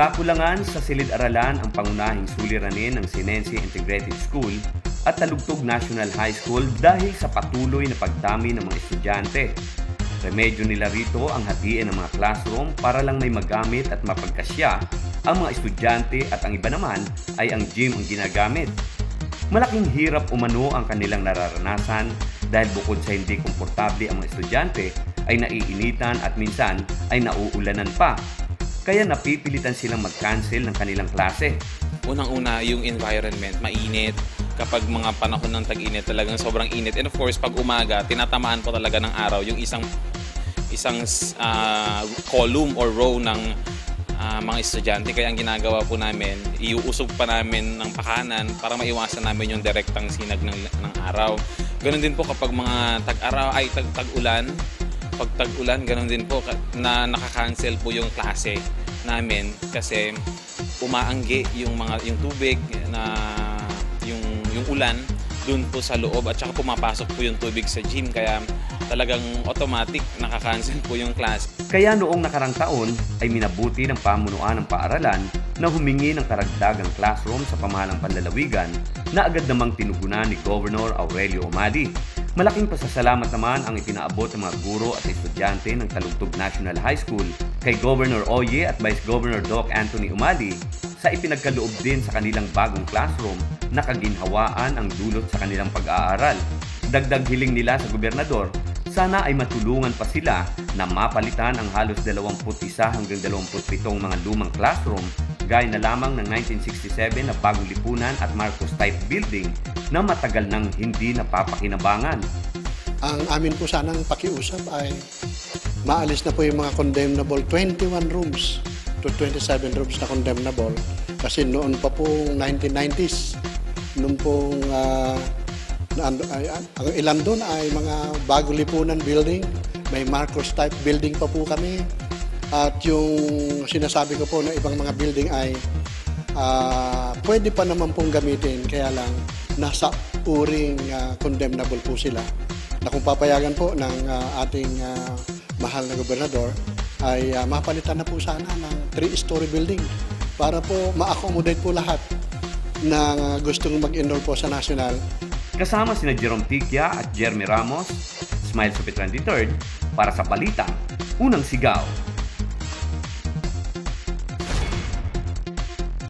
Kakulangan sa silid-aralan ang pangunahing suliranin ng Sinense Integrated School at Talugtog National High School dahil sa patuloy na pagdami ng mga estudyante. Remedyo nila rito ang hatiin ng mga classroom para lang may magamit at mapagkasya ang mga estudyante at ang iba naman ay ang gym ang ginagamit. Malaking hirap umano ang kanilang nararanasan dahil bukod sa hindi komportable ang mga estudyante ay naiinitan at minsan ay nauulanan pa. Kaya napipilitan silang mag-cancel ng kanilang klase. Unang-una, yung environment, mainit. Kapag mga panahon ng tag-init, talagang sobrang init. And of course, pag umaga, tinatamaan po talaga ng araw yung isang column or row ng mga estudyante. Kaya ang ginagawa po namin, iuusog pa namin ng pakanan para maiwasan namin yung direktang sinag ng araw. Ganon din po kapag mga tag-araw ay tag-ulan. Pag tag-ulan, ganon din po na nakakancel po yung klase namin kasi umaanggi yung tubig na yung ulan dun po sa loob at saka pumapasok po yung tubig sa gym kaya talagang automatic nakakancel po yung class. Kaya noong nakarang taon ay minabuti ng pamunuan ng paaralan na humingi ng karagdagang classroom sa pamahalang panlalawigan na agad namang tinugunan ni Governor Aurelio Umali. Malaking pasasalamat naman ang itinaabot ng mga guro at estudyante ng Talugtog National High School kay Governor Oye at Vice Governor Doc Anthony Umali sa ipinagkaloob din sa kanilang bagong classroom na kaginhawaan ang dulot sa kanilang pag-aaral. Dagdag hiling nila sa gobernador, sana ay matulungan pa sila na mapalitan ang halos 21 hanggang 27 mga lumang classroom gaya na lamang ng 1967 na Bagong Lipunan at Marcos type building na matagal nang hindi napapakinabangan. Ang amin po sanang pakiusap ay maalis na po yung mga condemnable 21 rooms to 27 rooms na condemnable kasi noon pa po 1990s noon pong ang ilan doon ay mga Bagong Lipunan building, may Marcos type building pa po kami at yung sinasabi ko po na ibang mga building ay pwede pa naman pong gamitin kaya lang nasa uring condemnable po sila na kung papayagan po ng ating mahal na gobernador ay mapalitan na po sana ng 3-story building para po ma-accommodate po lahat na gustong mag-enroll po sa national. Kasama sina Jerome Tiquia at Jeremy Ramos, Smile Supitran III para sa Balitang Unang Sigaw.